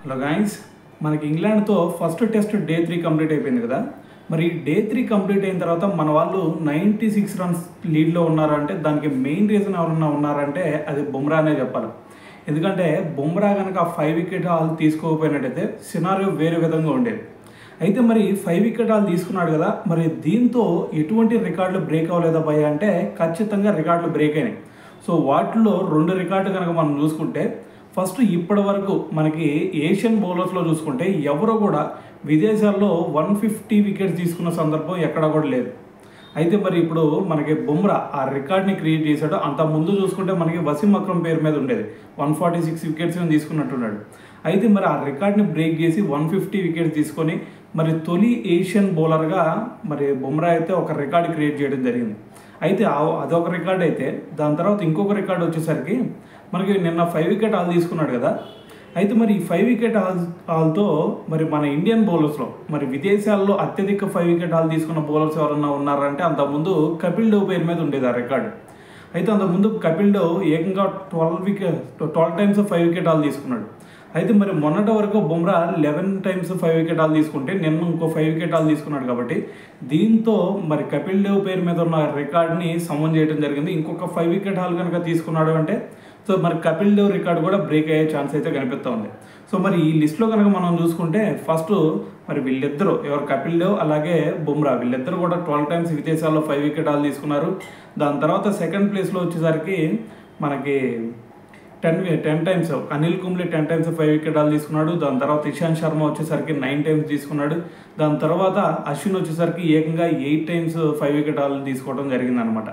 Hello guys, మనకి ఇంగ్లాండ్తో first test day 3 complete అయిపోయింది కదా. మరి డే 3 కంప్లీట్ అయిన తర్వాత మన వాళ్ళు 96 రన్స్ లీడ్లో ఉన్నారంటే దానికి మెయిన్ రీజన్ ఎవరన్నా ఉన్నారంటే అది బుమ్రా అనే చెప్పాలి. ఎందుకంటే బుమ్రా కనుక 5 వికెట్ హాల్ తీసుకోకపోయినట్టయితే సినారియో వేరే విధంగా ఉండేది. అయితే మరి 5 వికెట్ హాల్ తీసుకున్నాడు కదా, మరి దీంతో ఎటువంటి రికార్డులు బ్రేక్ అవ్వలేదా భయ్య అంటే ఖచ్చితంగా రికార్డులు బ్రేక్ అయినాయి. సో వాటిలో 2 రికార్డులు కనుక మనం చూసుకుంటే, ఫస్ట్ ఇప్పటి వరకు మనకి ఏషియన్ బౌలర్స్లో చూసుకుంటే ఎవరో కూడా విదేశాల్లో 150 వికెట్స్ తీసుకున్న సందర్భం ఎక్కడా కూడా లేదు. అయితే మరి ఇప్పుడు మనకి బుమ్రా ఆ రికార్డ్ని క్రియేట్ చేశాడు. అంత ముందు చూసుకుంటే మనకి వసీం అక్రమ్ పేరు మీద ఉండేది 146 వికెట్స్ తీసుకున్నట్టున్నాడు. అయితే మరి ఆ రికార్డ్ని బ్రేక్ చేసి 150 వికెట్స్ తీసుకొని మరి తొలి ఏషియన్ బౌలర్గా మరి బుమ్రా అయితే ఒక రికార్డు క్రియేట్ చేయడం జరిగింది. అయితే అదొక రికార్డ్ అయితే దాని తర్వాత ఇంకొక రికార్డు వచ్చేసరికి మనకి నిన్న 5 వికెట్ హాల్ తీసుకున్నాడు కదా. అయితే మరి ఈ 5 వికెట్ హాల్తో మరి మన ఇండియన్ బౌలర్స్లో మరి విదేశాల్లో అత్యధిక 5 వికెట్ హాల్ తీసుకున్న బౌలర్స్ ఎవరన్నా ఉన్నారంటే అంతకుముందు కపిల్ దేవ్ పేరు మీద ఉండేది ఆ రికార్డు. అయితే అంతకుముందు కపిల్ దేవ్ ఏకంగా 12 టైమ్స్ 5 వికెట్ హాల్ తీసుకున్నాడు. అయితే మరి మొన్నటి వరకు బుమ్రా 11 టైమ్స్ 5 వికెట్ హాల్ తీసుకుంటే నిన్న ఇంకో 5 వికెట్ హాల్ తీసుకున్నాడు. కాబట్టి దీంతో మరి కపిల్ దేవ్ పేరు మీద ఉన్న రికార్డ్ని సమన్ చేయడం జరిగింది. ఇంకొక 5 వికెట్ హాల్ కనుక తీసుకున్నాడు అంటే సో మరి కపిల్ దేవ్ రికార్డు కూడా బ్రేక్ అయ్యే ఛాన్స్ అయితే కనిపిస్తూ ఉంది. సో మరి ఈ లిస్ట్లో కనుక మనం చూసుకుంటే ఫస్ట్ మరి వీళ్ళిద్దరూ ఎవరు కపిల్ దేవ్ అలాగే బుమ్రా వీళ్ళిద్దరు కూడా 12 టైమ్స్ విదేశాల్లో 5 వికెట్ హాల్ తీసుకున్నారు. దాని తర్వాత సెకండ్ ప్లేస్లో వచ్చేసరికి మనకి 10 times Anil Kumble 10 times 5 wicket haul తీసుకున్నాడు. దాని తర్వాత ఇషాంత్ శర్మ వచ్చేసరికి 9 టైమ్స్ తీసుకున్నాడు. దాని తర్వాత అశ్విన్ వచ్చేసరికి ఏకంగా 8 టైమ్స్ 5 వికెట్ హాల్ తీసుకోవడం జరిగిందనమాట.